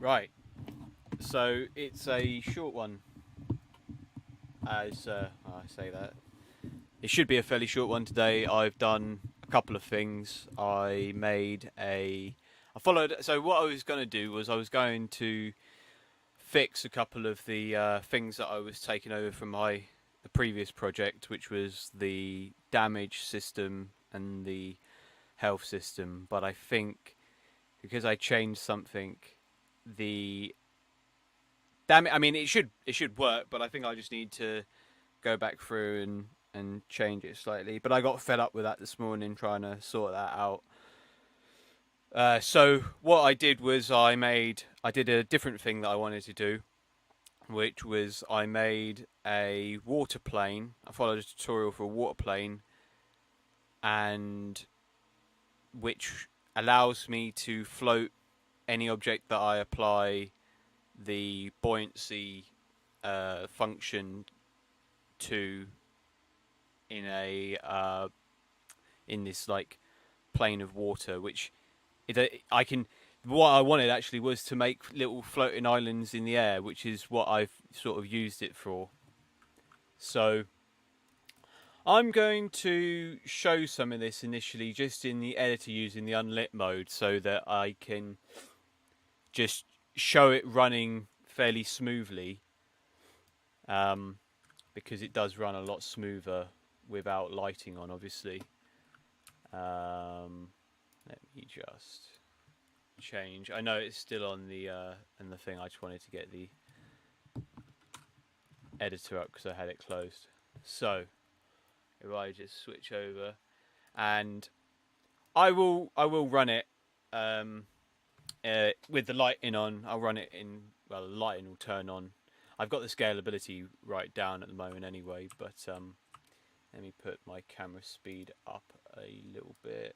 Right, so it's a short one, as I say that. It should be a fairly short one today. I've done a couple of things. I followed. So what I was going to do was I was going to fix a couple of the things that I was taking over from the previous project, which was the damage system and the health system. But I think because I changed something, the damage. I mean, it should work, but I think I just need to go back through and change it slightly. But I got fed up with that this morning, trying to sort that out. So what I did was I did a different thing that I wanted to do, which was I made a water plane. I followed a tutorial for a water plane, and which allows me to float any object that I apply the buoyancy function to in this like plane of water, which I can. What I wanted actually was to make little floating islands in the air, which is what I've sort of used it for. So I'm going to show some of this initially just in the editor using the unlit mode, so that I can just show it running fairly smoothly, because it does run a lot smoother without lighting on, obviously. Let me just change. I know it's still on the thing. I just wanted to get the editor up because I had it closed. So if I just switch over, and I will run it with the lighting on. I'll run it in. Well, the lighting will turn on. I've got the scalability right down at the moment anyway, but let me put my camera speed up a little bit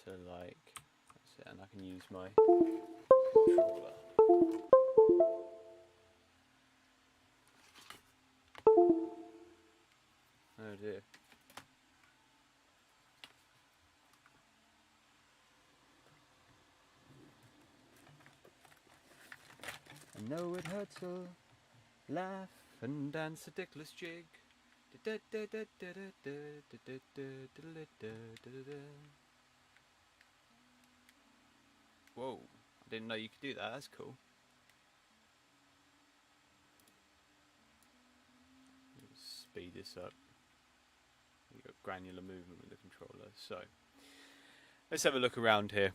to like, that's it, and I can use my controller. Oh dear. I know it hurts to laugh and dance a dickless jig. Whoa, I didn't know you could do that. That's cool. Speed this up. You've got granular movement with the controller. So let's have a look around here.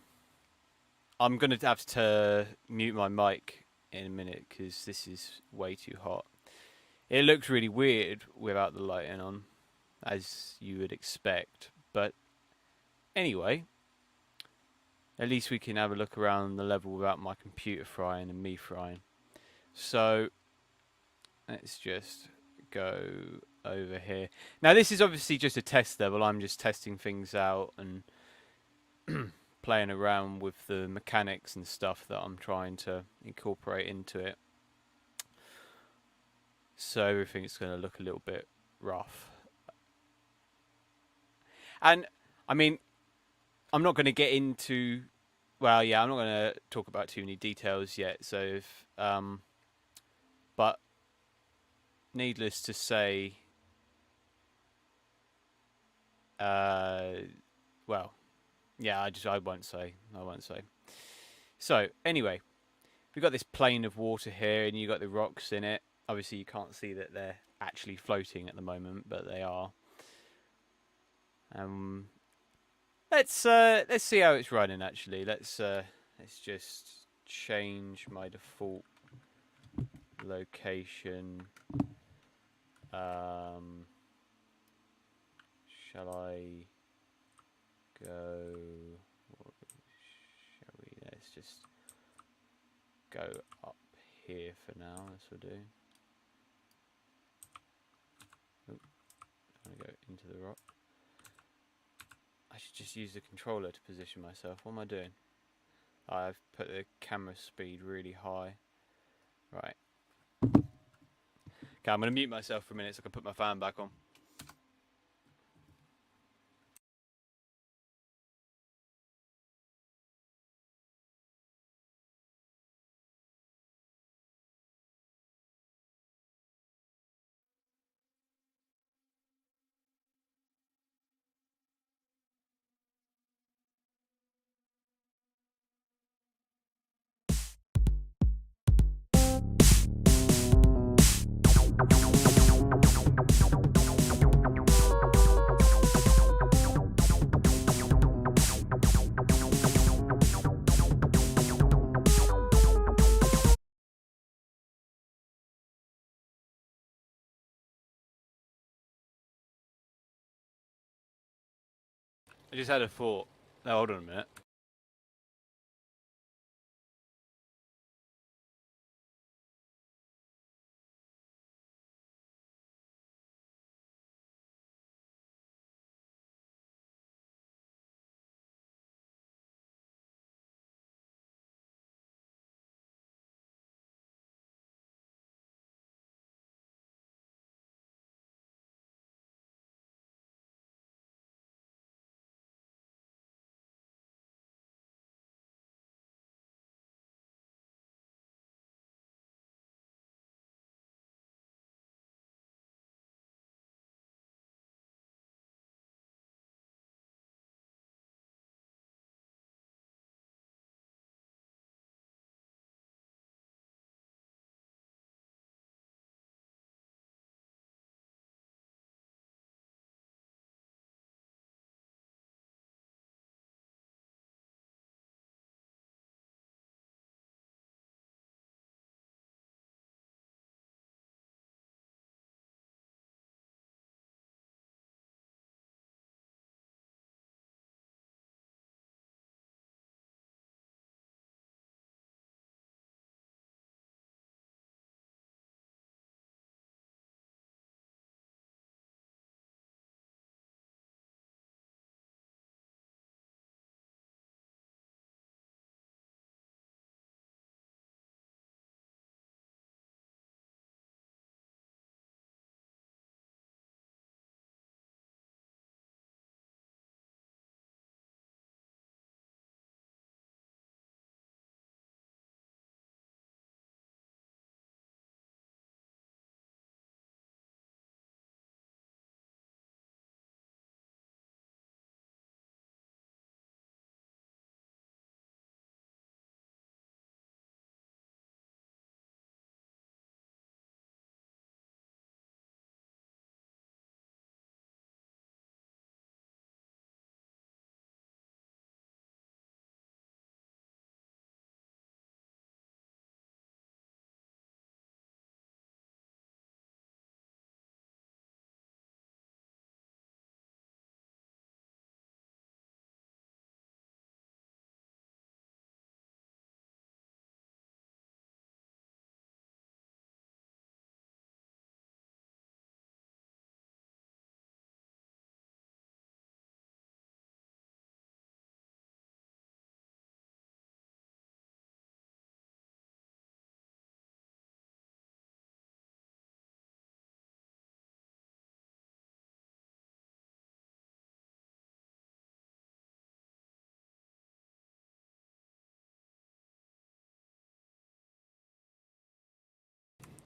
I'm going to have to mute my mic in a minute because this is way too hot. It looks really weird without the lighting on, as you would expect. But anyway, at least we can have a look around the level without my computer frying and me frying. So let's just go over here. Now this is obviously just a test level. I'm just testing things out and playing around with the mechanics and stuff that I'm trying to incorporate into it. So everything's going to look a little bit rough. And I mean, I'm not going to get into, well, yeah, I'm not going to talk about too many details yet. So if, but needless to say, well, yeah, I won't say. So anyway, we've got this plane of water here, and you've got the rocks in it. Obviously, you can't see that they're actually floating at the moment, but they are. Let's see how it's running. Actually, let's just change my default location. Shall I go? Shall we? Let's just go up here for now. This will do. Oh, I'm gonna go into the rock. I should just use the controller to position myself. What am I doing? I've put the camera speed really high. Right. Okay, I'm going to mute myself for a minute so I can put my fan back on. I just had a thought. Oh, hold on a minute.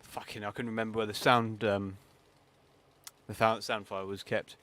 Fucking, I couldn't remember where the sound file was kept.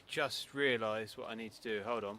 Just realised what I need to do. Hold on.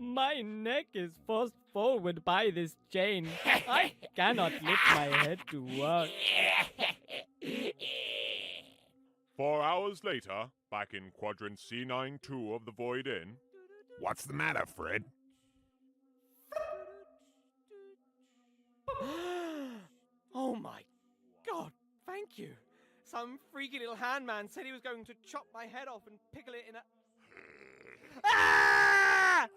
My neck is forced forward by this chain. I cannot lift my head to work. 4 hours later, back in quadrant C92 of the Void Inn. What's the matter, Fred? Oh my god, thank you. Some freaky little handman said he was going to chop my head off and pickle it in a... Ah!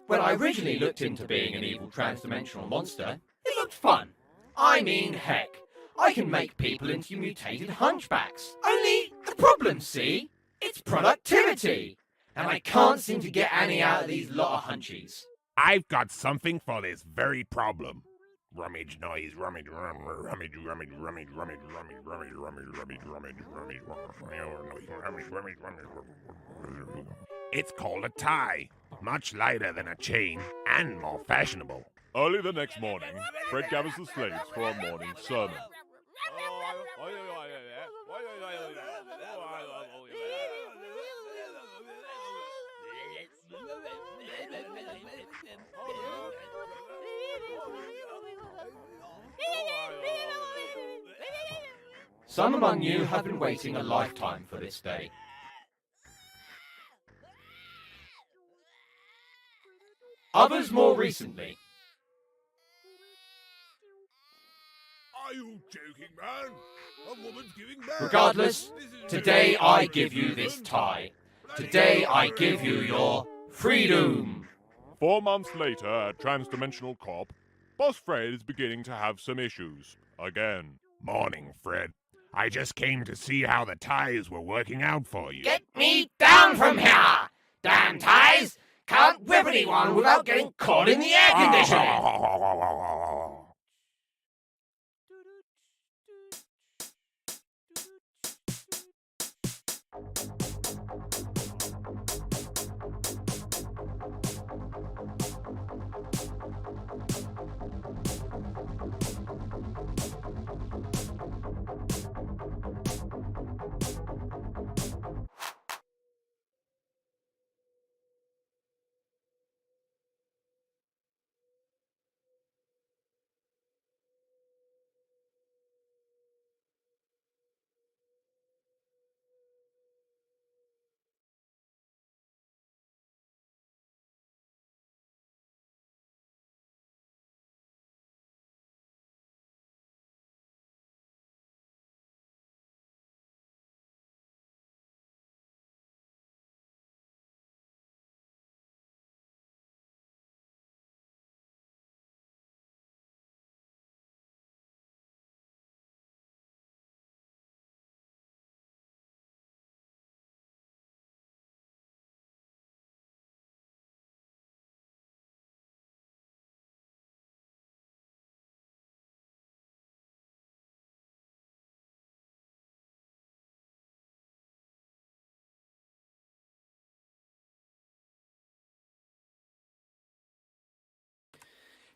When I originally looked into being an evil transdimensional monster, it looked fun. I mean, heck, I can make people into mutated hunchbacks. Only the problem, see? It's productivity. And I can't seem to get any out of these lot of hunchies. I've got something for this very problem. Rummage noise, rummage, rummage, rummage, rummage, rummage, rummage, rummage, rummage, rummage, rummage, rummage, rummage. It's called a tie. Much lighter than a chain and more fashionable. Early the next morning, Fred gathers the slaves for a morning sermon. Some among you have been waiting a lifetime for this day. Others more recently. Are you joking, man? A woman's giving birth. Regardless, today I give you this tie. Today I give you your freedom. 4 months later at Transdimensional Corp, Boss Fred is beginning to have some issues. Again. Morning, Fred. I just came to see how the ties were working out for you. Get me down from here! Damn ties! Can't whip anyone without getting caught in the air conditioning!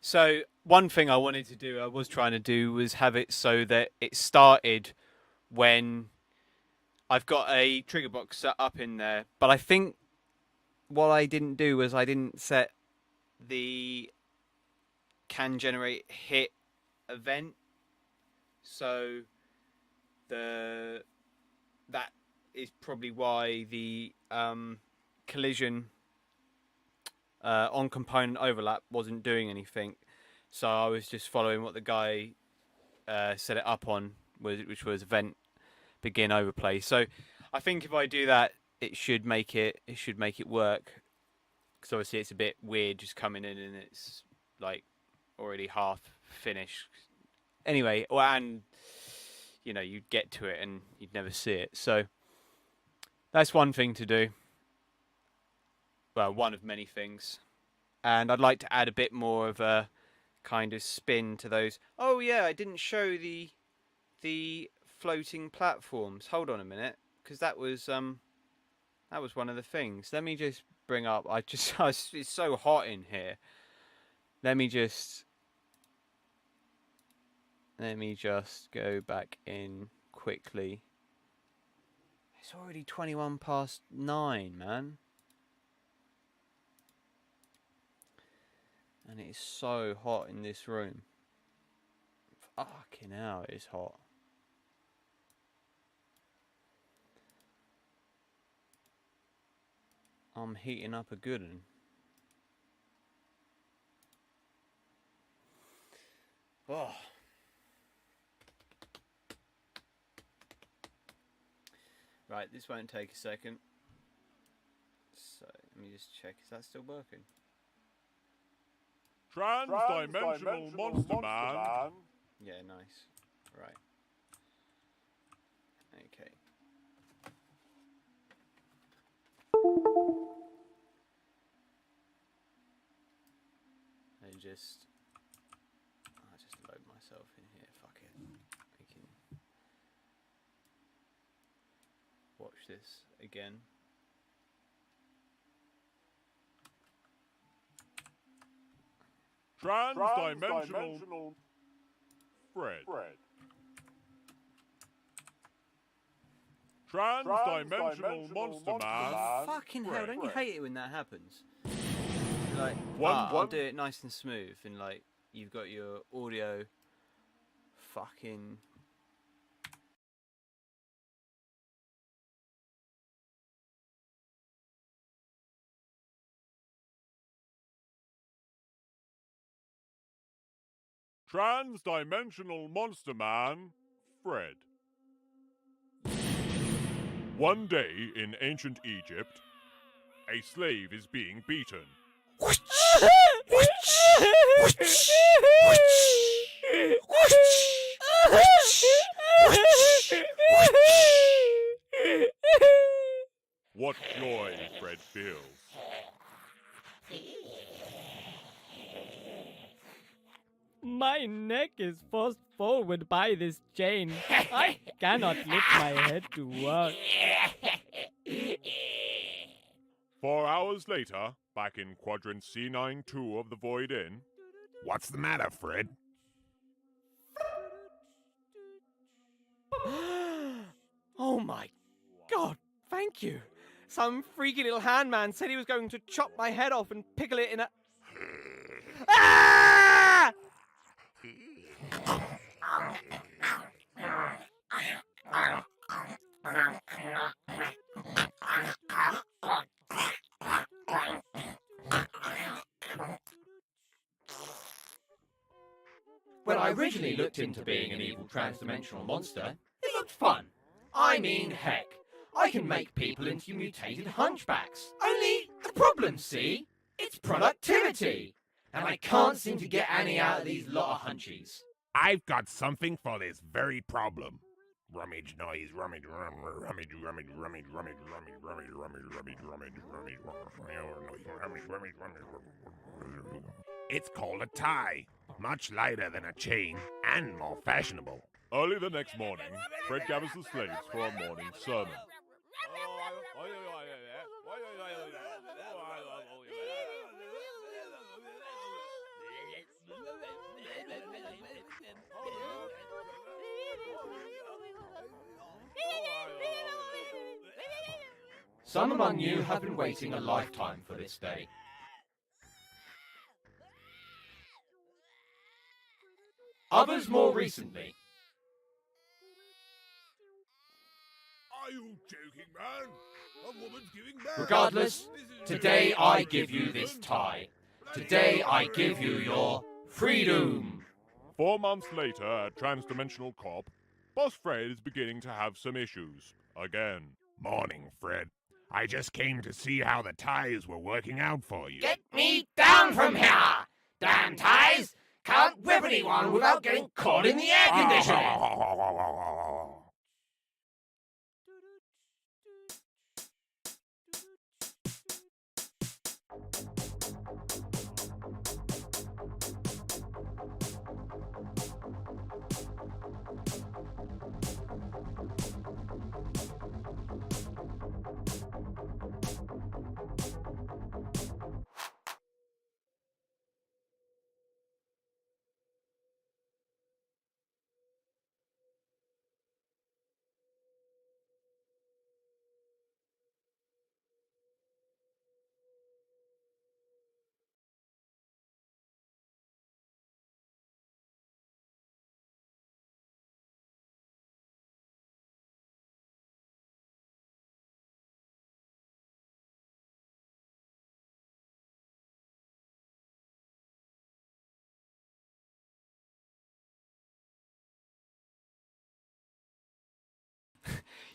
So one thing I wanted to do, I was trying to do, was have it so that it started when I've got a trigger box set up in there. But I think what I didn't do was I didn't set the can generate hit event. So that is probably why the collision on component overlap wasn't doing anything. So I was just following what the guy set it up on, which was event begin overplay. So I think if I do that, it should make it work. Because obviously it's a bit weird just coming in and it's like already half finished. Anyway, and you know, you'd get to it and you'd never see it. So that's one thing to do. Well, one of many things. And I'd like to add a bit more of a kind of spin to those. Oh yeah, I didn't show the floating platforms. Hold on a minute, because that was one of the things. Let me just bring up. It's so hot in here. Let me just go back in quickly. It's already 9:21, man. And it is so hot in this room. Fucking hell, it is hot. I'm heating up a good one. Oh. Right, this won't take a second. So, let me just check. Is that still working? Transdimensional Monster Man. Yeah, nice. Right. Okay. I'll just load myself in here. Fuck it. We can watch this again. Trans-dimensional Fred. Trans-dimensional monster man. Fucking hell, Fred. don't you hate it when that happens? Like, One- I'll do it nice and smooth, and like, you've got your audio fucking... Trans-dimensional monster man, Fred. One day in ancient Egypt, a slave is being beaten. What joy Fred feels. My neck is forced forward by this chain. I cannot lift my head to work. 4 hours later, back in quadrant C92 of the Void Inn. What's the matter, Fred? Oh my god, thank you. Some freaky little handman said he was going to chop my head off and pickle it in a... Ah! When I originally looked into being an evil trans-dimensional monster, it looked fun. I mean, heck, I can make people into mutated hunchbacks. Only the problem, see? It's productivity. And I can't seem to get any out of these lot of hunchies. I've got something for this very problem. Rummage noise, rummage, rummage, rummage, rummage, rummage, rummage, rummage, rummage, rummage, rummage, rummage, rummage. It's called a tie. Much lighter than a chain and more fashionable. Early the next morning, Fred gathers the slaves for a morning sermon. Some among you have been waiting a lifetime for this day. Others more recently. Are you joking, man? A woman's giving birth. Regardless, today I give you this tie. Today I give you your freedom. 4 months later at Transdimensional Cop, Boss Fred is beginning to have some issues. Again. Morning, Fred. I just came to see how the ties were working out for you. Get me down from here! Damn ties! Can't whip anyone without getting caught in the air conditioning!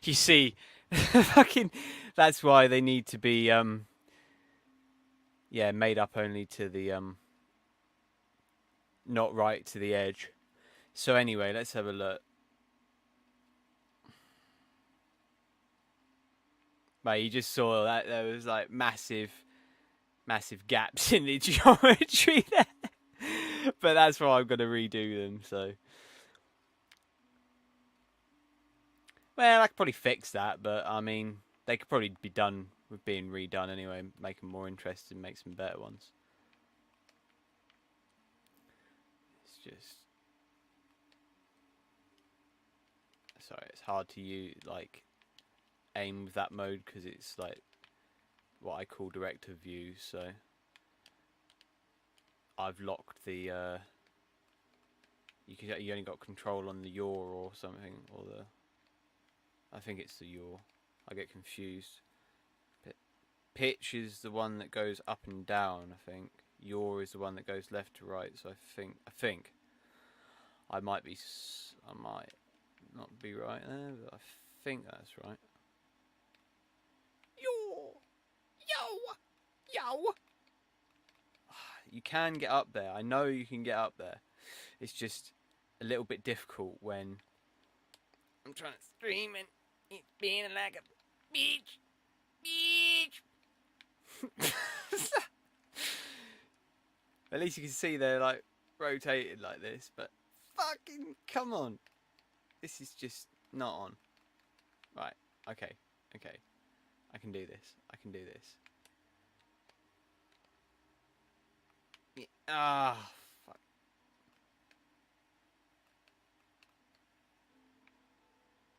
You see, fucking, that's why they need to be, yeah, made up only to the, not right to the edge. So anyway, let's have a look. Mate, you just saw that there was like massive gaps in the geometry there. But that's why I'm going to redo them, so. Well, I could probably fix that, but I mean, they could probably be done with being redone anyway, make them more interesting, make some better ones. just... Sorry, it's hard to use, like, aim with that mode because it's like what I call directive view, so I've locked the you only got control on the yaw or something, or the, I think it's the yaw, I get confused. Pitch is the one that goes up and down, I think. Yaw is the one that goes left to right, so I think I might not be right there, but I think that's right. Yo! You can get up there. I know you can get up there. It's just a little bit difficult when I'm trying to stream and it's being like a beach. At least you can see they're like rotated like this, but fucking come on. This is just not on. Right, okay. I can do this. Yeah. Ah, fuck.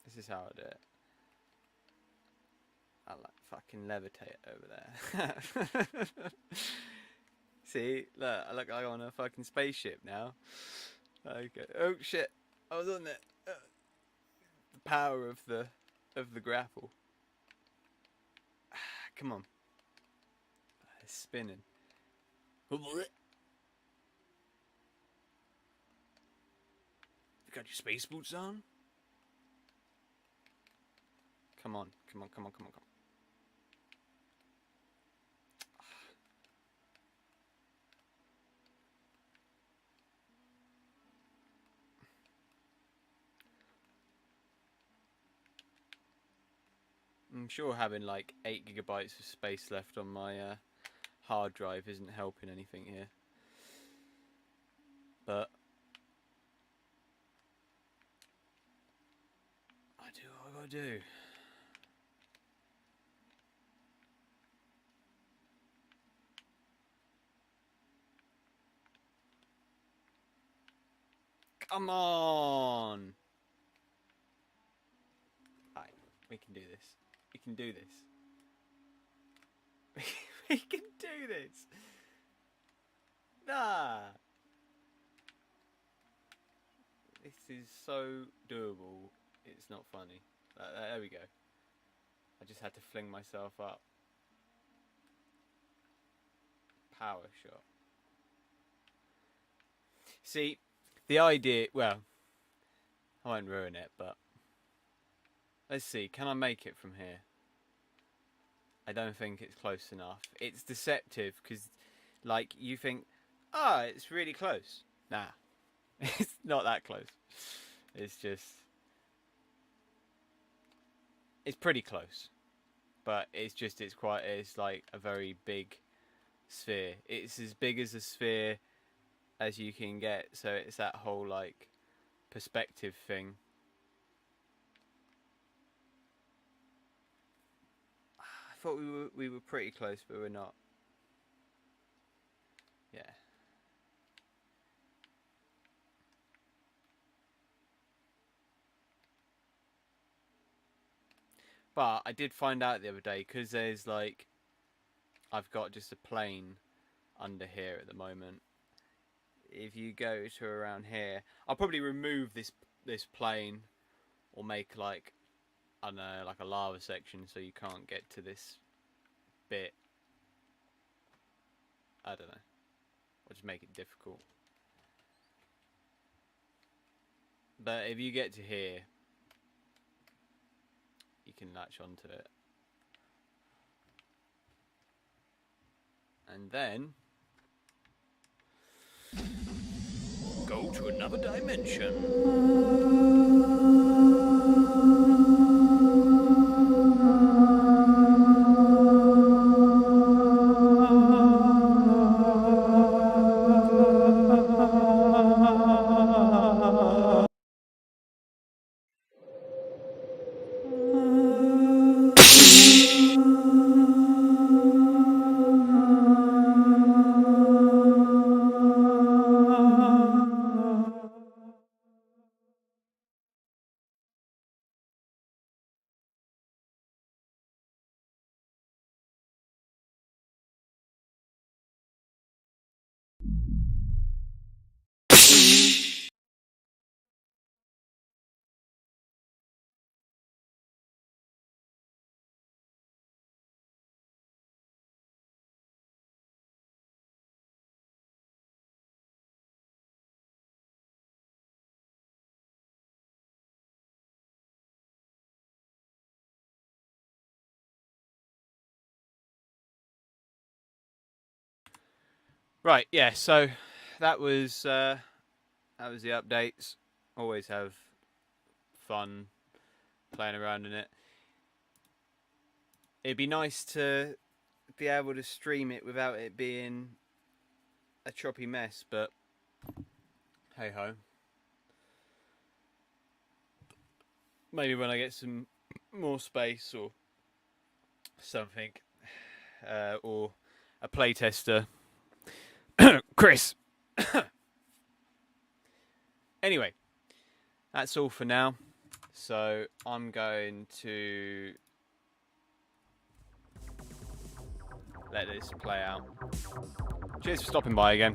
This is how I do it. I like fucking levitate over there. See, look, I look like I'm on a fucking spaceship now. Okay. Oh shit, I was on there. The power of the grapple. Come on. It's spinning. You got your space boots on? Come on. I'm sure having like 8 gigabytes of space left on my hard drive isn't helping anything here. But I do what I gotta do. Come on! Right, we can do this. We can do this. We can do this! Nah! This is so doable, it's not funny. There we go. I just had to fling myself up. Power shot. See, the idea, well, I won't ruin it, but let's see, can I make it from here? I don't think it's close enough. It's deceptive because, like, you think, ah, it's really close. Nah, it's not that close. It's just, it's pretty close, but it's like a very big sphere. It's as big as a sphere as you can get, so it's that whole like perspective thing. I thought we were pretty close, but we're not. Yeah. But I did find out the other day, because there's like, I've got just a plane under here at the moment. If you go to around here, I'll probably remove this plane, or make like, I don't know, like a lava section so you can't get to this bit. I don't know. Or just make it difficult. But if you get to here, you can latch onto it. And then go to another dimension. Right, yeah, so that was the updates. Always have fun playing around in it. It'd be nice to be able to stream it without it being a choppy mess, but hey ho. Maybe when I get some more space or something, or a playtester. Chris! Anyway, that's all for now. So I'm going to let this play out. Cheers for stopping by again.